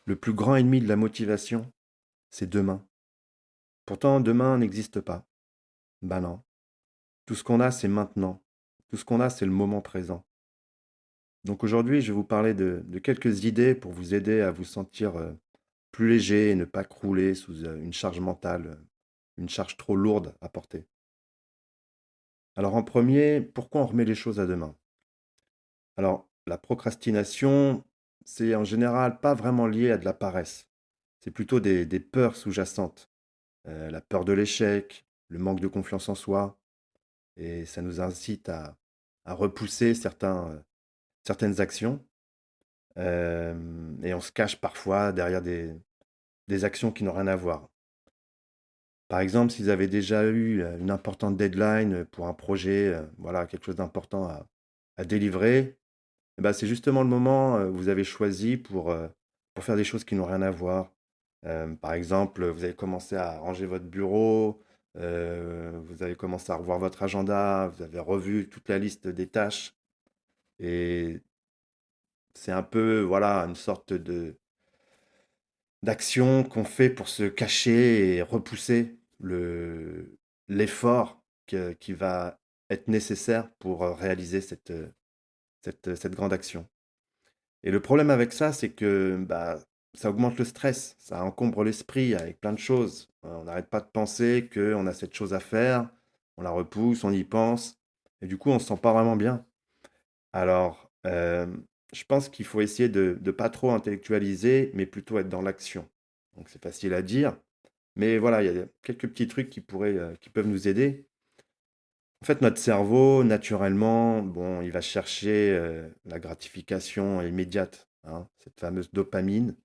Le plus grand ennemi de la motivation, c'est demain. Pourtant, demain n'existe pas. Ben non. Tout ce qu'on a, c'est maintenant. Tout ce qu'on a, c'est le moment présent. Donc aujourd'hui, je vais vous parler de quelques idées pour vous aider à vous sentir plus léger et ne pas crouler sous une charge mentale, une charge trop lourde à porter. Alors en premier, pourquoi on remet les choses à demain? Alors, la procrastination, c'est en général pas vraiment lié à de la paresse. C'est plutôt des peurs sous-jacentes. La peur de l'échec, le manque de confiance en soi, et ça nous incite à repousser certaines actions, et on se cache parfois derrière des actions qui n'ont rien à voir. Par exemple, si vous avez déjà eu une importante deadline pour un projet, voilà, quelque chose d'important à délivrer, eh ben, c'est justement le moment où vous avez choisi pour faire des choses qui n'ont rien à voir. Par exemple, vous avez commencé à ranger votre bureau, vous avez commencé à revoir votre agenda, vous avez revu toute la liste des tâches. Et c'est un peu, voilà, une sorte d'action qu'on fait pour se cacher et repousser l'effort qui va être nécessaire pour réaliser cette grande action. Et le problème avec ça, c'est que bah, ça augmente le stress, ça encombre l'esprit avec plein de choses. On n'arrête pas de penser qu'on a cette chose à faire, on la repousse, on y pense, et du coup, on ne se sent pas vraiment bien. Alors, je pense qu'il faut essayer de ne pas trop intellectualiser, mais plutôt être dans l'action. Donc, c'est facile à dire, mais voilà, il y a quelques petits trucs qui peuvent nous aider. En fait, notre cerveau, naturellement, bon, il va chercher la gratification immédiate, hein, cette fameuse dopamine,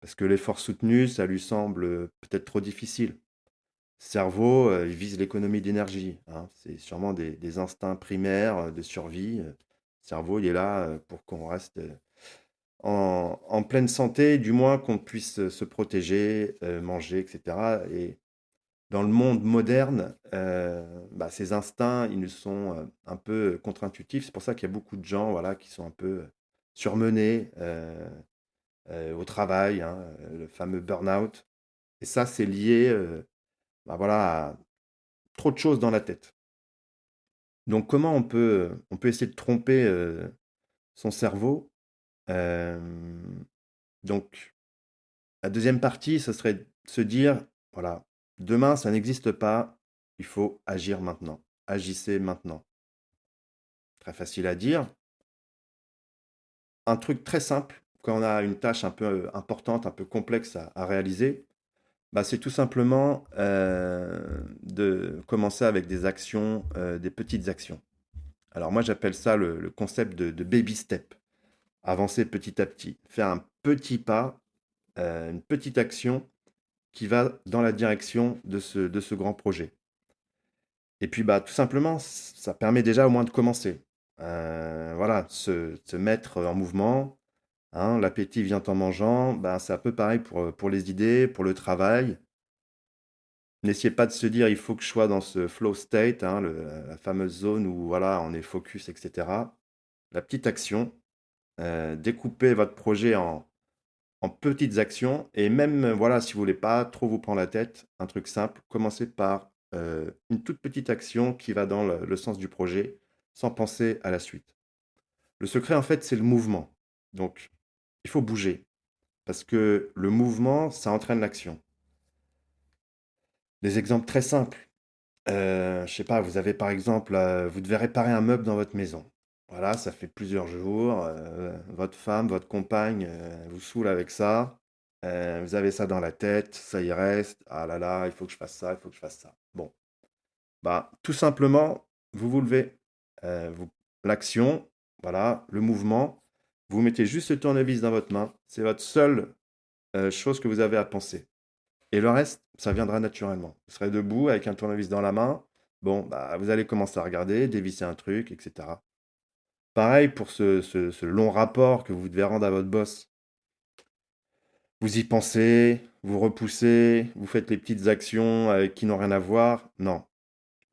parce que l'effort soutenu, ça lui semble peut-être trop difficile. Le cerveau, il vise l'économie d'énergie, hein, c'est sûrement des instincts primaires de survie. Le cerveau, il est là pour qu'on reste en pleine santé, du moins qu'on puisse se protéger, manger, etc. Et dans le monde moderne, bah, ces instincts, ils nous sont un peu contre-intuitifs. C'est pour ça qu'il y a beaucoup de gens, voilà, qui sont un peu surmenés au travail, hein, le fameux burn-out. Et ça, c'est lié bah, voilà, à trop de choses dans la tête. Donc, comment on peut essayer de tromper son cerveau? Euh, donc, la deuxième partie, ce serait de se dire, voilà, demain, ça n'existe pas, il faut agir maintenant. Agissez maintenant. Très facile à dire. Un truc très simple, quand on a une tâche un peu importante, un peu complexe à réaliser, bah, c'est tout simplement de commencer avec des actions, des petites actions. Alors moi j'appelle ça le concept de baby step. Avancer petit à petit. Faire un petit pas, une petite action qui va dans la direction de ce grand projet. Et puis bah, tout simplement, ça permet déjà au moins de commencer. Voilà, se mettre en mouvement. Hein, l'appétit vient en mangeant, ben, c'est un peu pareil pour les idées, pour le travail. N'essayez pas de se dire il faut que je sois dans ce flow state, hein, la fameuse zone où voilà, on est focus, etc. La petite action, découpez votre projet en petites actions et même voilà, si vous voulez pas trop vous prendre la tête, un truc simple, commencez par une toute petite action qui va dans le sens du projet sans penser à la suite. Le secret en fait, c'est le mouvement. Donc, il faut bouger. Parce que le mouvement, ça entraîne l'action. Des exemples très simples. Je sais pas, vous avez par exemple, vous devez réparer un meuble dans votre maison. Voilà, ça fait plusieurs jours. Votre femme, votre compagne vous saoule avec ça. Vous avez ça dans la tête, ça y reste. Ah là là, il faut que je fasse ça, il faut que je fasse ça. Bon, bah tout simplement, vous vous levez. L'action, voilà, le mouvement. Vous mettez juste le tournevis dans votre main. C'est votre seule chose que vous avez à penser. Et le reste, ça viendra naturellement. Vous serez debout avec un tournevis dans la main. Bon, bah, vous allez commencer à regarder, dévisser un truc, etc. Pareil pour ce long rapport que vous devez rendre à votre boss. Vous y pensez, vous repoussez, vous faites les petites actions qui n'ont rien à voir. Non,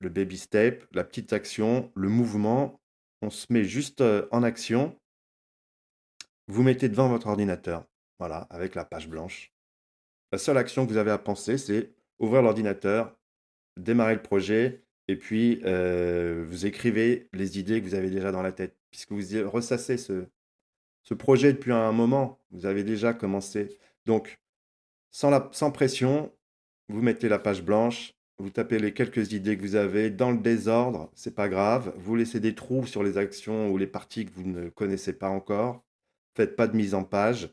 le baby step, la petite action, le mouvement, on se met juste en action. Vous mettez devant votre ordinateur. voilà, avec la page blanche. La seule action que vous avez à penser, c'est ouvrir l'ordinateur, démarrer le projet, et puis vous écrivez les idées que vous avez déjà dans la tête. Puisque vous ressassez ce projet depuis un moment, vous avez déjà commencé. Donc, sans pression, vous mettez la page blanche, vous tapez les quelques idées que vous avez dans le désordre, c'est pas grave. Vous laissez des trous sur les actions ou les parties que vous ne connaissez pas encore. Faites pas de mise en page.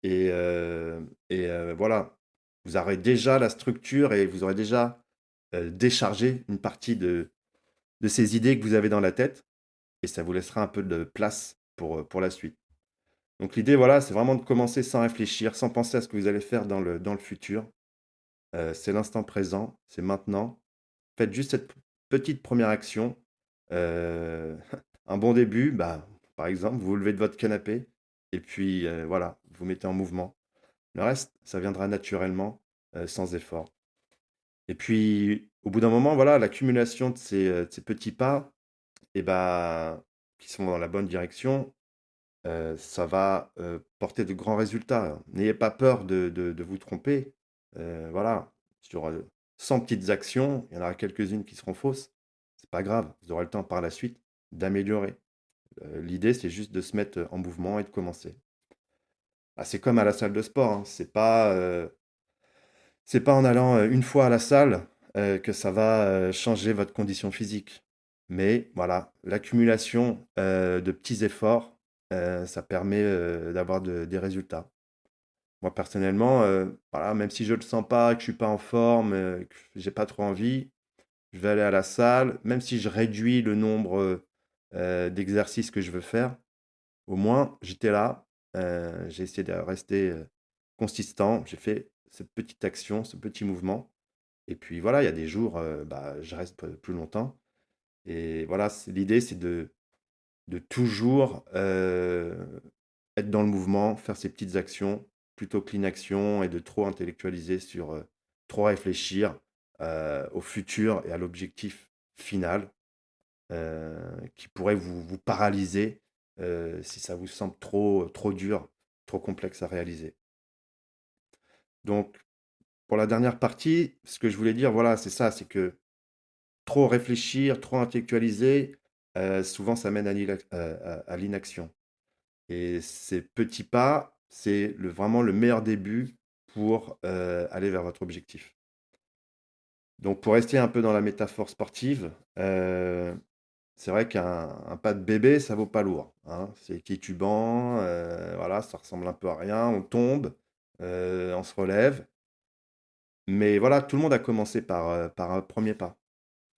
Voilà, vous aurez déjà la structure et vous aurez déjà déchargé une partie de ces idées que vous avez dans la tête. Et ça vous laissera un peu de place pour la suite. Donc l'idée, voilà, c'est vraiment de commencer sans réfléchir, sans penser à ce que vous allez faire dans le futur. C'est l'instant présent, c'est maintenant. Faites juste cette petite première action. Euh, un bon début, bah, par exemple, vous vous levez de votre canapé et puis voilà, vous mettez en mouvement. Le reste, ça viendra naturellement, sans effort. Et puis, au bout d'un moment, voilà, l'accumulation de ces petits pas, et bah, qui sont dans la bonne direction, ça va porter de grands résultats. N'ayez pas peur de vous tromper. Voilà, sur 100 petites actions, il y en aura quelques-unes qui seront fausses. C'est pas grave, vous aurez le temps par la suite d'améliorer. L'idée, c'est juste de se mettre en mouvement et de commencer. Ah, c'est comme à la salle de sport, hein. C'est pas en allant une fois à la salle que ça va changer votre condition physique. Mais voilà, l'accumulation de petits efforts, ça permet d'avoir des résultats. Moi, personnellement, voilà, même si je ne le sens pas, que je suis pas en forme, que j'ai pas trop envie, je vais aller à la salle, même si je réduis le nombre d'exercices que je veux faire, au moins j'étais là, j'ai essayé de rester consistant, j'ai fait cette petite action, ce petit mouvement. Et puis voilà, il y a des jours, bah, je reste plus longtemps. Et voilà, l'idée, c'est de toujours être dans le mouvement, faire ces petites actions, plutôt que l'inaction, et de trop intellectualiser trop réfléchir au futur et à l'objectif final, qui pourrait vous paralyser si ça vous semble trop dur, trop complexe à réaliser. Donc, pour la dernière partie, ce que je voulais dire, voilà, c'est ça, c'est que trop réfléchir, trop intellectualiser, souvent ça mène à l'inaction. Et ces petits pas, c'est vraiment le meilleur début pour aller vers votre objectif. Donc pour rester un peu dans la métaphore sportive, c'est vrai qu'un pas de bébé, ça vaut pas lourd, hein. C'est titubant, voilà, ça ressemble un peu à rien, on tombe, on se relève. Mais voilà, tout le monde a commencé par un premier pas.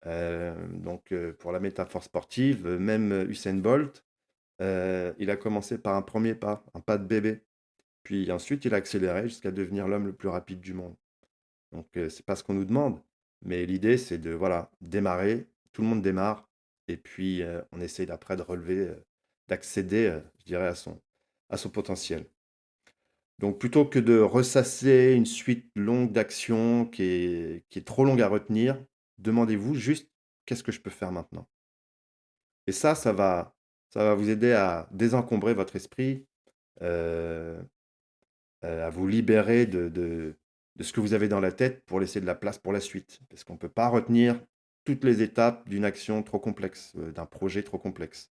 Donc, pour la métaphore sportive, même Usain Bolt, il a commencé par un premier pas, un pas de bébé. Puis ensuite, il a accéléré jusqu'à devenir l'homme le plus rapide du monde. Donc, c'est pas ce qu'on nous demande, mais l'idée, c'est de voilà, démarrer. Tout le monde démarre, et puis on essaye d'après de relever, d'accéder, je dirais, à son potentiel. Donc, plutôt que de ressasser une suite longue d'actions qui est trop longue à retenir, demandez-vous juste qu'est-ce que je peux faire maintenant? Et ça va vous aider à désencombrer votre esprit, heu à vous libérer de ce que vous avez dans la tête pour laisser de la place pour la suite. Parce qu'on ne peut pas retenir toutes les étapes d'une action trop complexe, d'un projet trop complexe.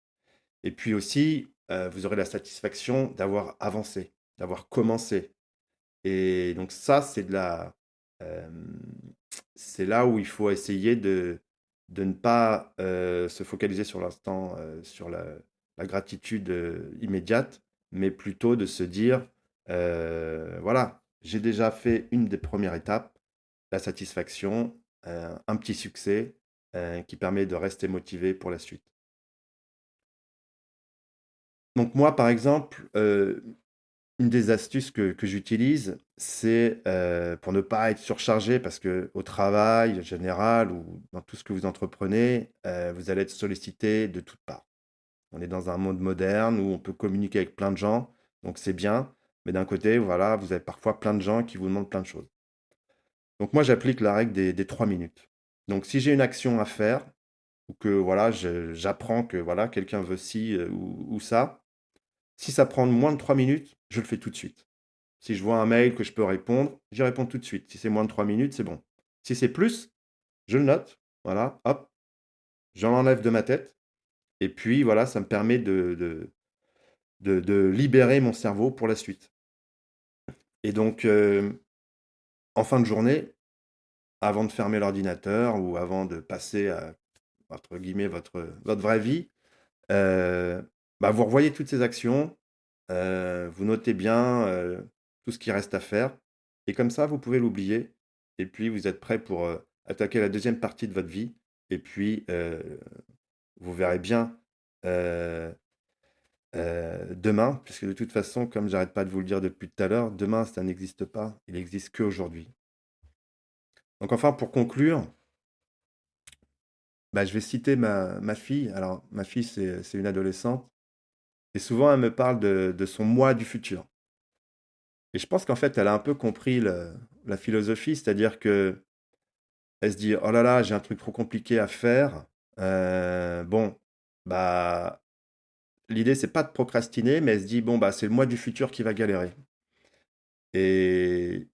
Et puis aussi, vous aurez la satisfaction d'avoir avancé, d'avoir commencé. Et donc ça, hem, c'est là où il faut essayer de ne pas se focaliser sur l'instant, sur la gratitude immédiate, mais plutôt de se dire, voilà, j'ai déjà fait une des premières étapes, la satisfaction, un petit succès qui permet de rester motivé pour la suite. Donc moi, par exemple, une des astuces que j'utilise, c'est, pour ne pas être surchargé parce que au travail en général ou dans tout ce que vous entreprenez, vous allez être sollicité de toutes parts. On est dans un monde moderne où on peut communiquer avec plein de gens, donc c'est bien, mais d'un côté, voilà, vous avez parfois plein de gens qui vous demandent plein de choses. Donc moi, j'applique la règle des 3 minutes. Donc si j'ai une action à faire ou que voilà, j'apprends que voilà, quelqu'un veut ci, ou ça, si ça prend moins de 3 minutes, je le fais tout de suite. Si je vois un mail que je peux répondre, j'y réponds tout de suite. Si c'est moins de 3 minutes, c'est bon. Si c'est plus, je le note. Voilà, hop, j'en enlève de ma tête. Et puis voilà, ça me permet de libérer mon cerveau pour la suite. Et donc, en fin de journée, avant de fermer l'ordinateur ou avant de passer à, entre guillemets, votre vraie vie, euh, bah, vous revoyez toutes ces actions, vous notez bien tout ce qui reste à faire, et comme ça, vous pouvez l'oublier, et puis vous êtes prêt pour attaquer la deuxième partie de votre vie, et puis vous verrez bien euh, demain, puisque de toute façon, comme j'arrête pas de vous le dire depuis tout à l'heure, demain, ça n'existe pas, il n'existe qu'aujourd'hui. Donc enfin, pour conclure, bah, je vais citer ma fille. Alors, ma fille, c'est une adolescente, et souvent, elle me parle de son moi du futur. Et je pense qu'en fait, elle a un peu compris la philosophie, c'est-à-dire que elle se dit, oh là là, j'ai un truc trop compliqué à faire. Bon, bah, l'idée, c'est pas de procrastiner, mais elle se dit, bon, bah, c'est le moi du futur qui va galérer. Et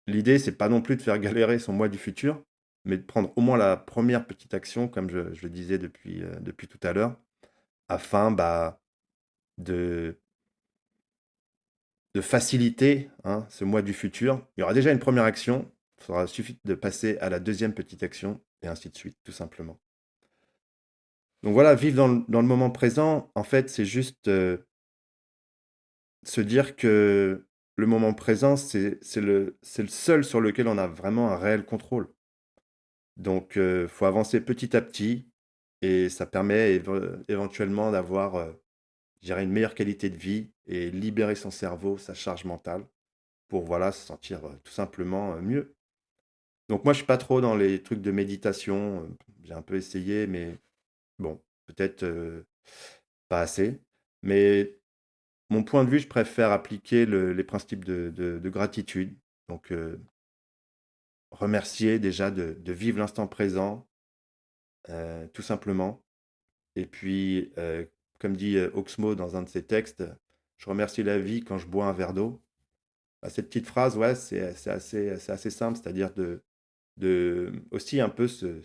l'idée, c'est pas non plus de faire galérer son moi du futur, mais de prendre au moins la première petite action, comme je le disais depuis tout à l'heure, afin bah, de, de faciliter hein, ce moi du futur. Il y aura déjà une première action, il faudra suffit de passer à la deuxième petite action, et ainsi de suite, tout simplement. Donc voilà, vivre dans le moment présent, en fait, c'est juste se dire que le moment présent, c'est le seul sur lequel on a vraiment un réel contrôle. Donc, il faut avancer petit à petit et ça permet éventuellement d'avoir, je dirais, une meilleure qualité de vie et libérer son cerveau, sa charge mentale, pour voilà, se sentir tout simplement mieux. Donc moi, je suis pas trop dans les trucs de méditation. J'ai un peu essayé, mais bon, peut-être pas assez. Mais mon point de vue, je préfère appliquer les principes de gratitude. Donc, remercier déjà de vivre l'instant présent, tout simplement. Et puis, comme dit Oxmo dans un de ses textes, je remercie la vie quand je bois un verre d'eau. Bah, cette petite phrase, ouais, c'est assez simple, c'est-à-dire de aussi un peu se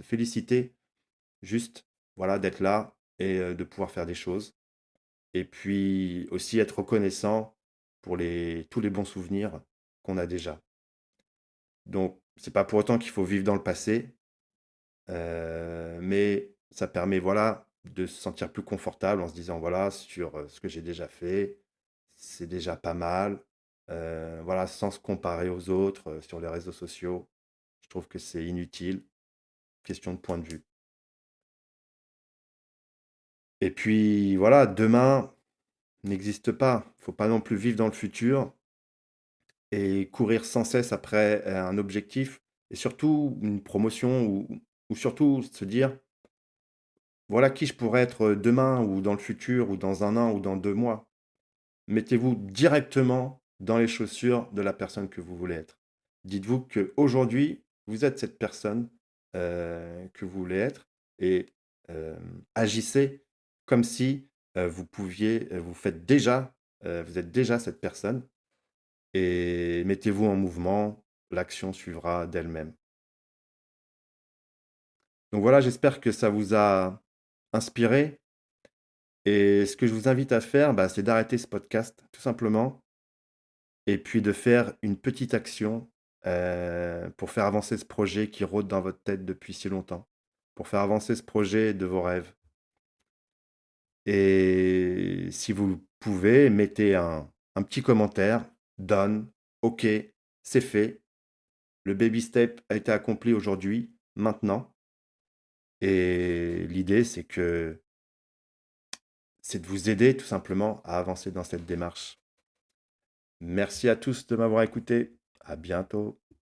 féliciter, juste, voilà, d'être là et de pouvoir faire des choses. Et puis aussi être reconnaissant pour tous les bons souvenirs qu'on a déjà. Donc, c'est pas pour autant qu'il faut vivre dans le passé, mais ça permet, voilà, de se sentir plus confortable en se disant, voilà, sur ce que j'ai déjà fait, c'est déjà pas mal. Voilà, sans se comparer aux autres sur les réseaux sociaux. Je trouve que c'est inutile. Question de point de vue. Et puis, voilà, demain n'existe pas. Faut pas non plus vivre dans le futur et courir sans cesse après un objectif et surtout une promotion ou surtout se dire, voilà qui je pourrais être demain ou dans le futur ou dans un an ou dans 2 mois. Mettez-vous directement dans les chaussures de la personne que vous voulez être. Dites-vous qu'aujourd'hui, vous êtes cette personne que vous voulez être et euh, agissez comme si vous pouviez, vous faites déjà, vous êtes déjà cette personne et mettez-vous en mouvement, l'action suivra d'elle-même. Donc voilà, j'espère que ça vous a inspiré et ce que je vous invite à faire, bah, c'est d'arrêter ce podcast tout simplement et puis de faire une petite action pour faire avancer ce projet qui rôde dans votre tête depuis si longtemps, pour faire avancer ce projet de vos rêves. Et si vous le pouvez, mettez un petit commentaire, done, ok, c'est fait, le baby step a été accompli aujourd'hui, maintenant. Et l'idée, c'est de vous aider tout simplement à avancer dans cette démarche. Merci à tous de m'avoir écouté. À bientôt.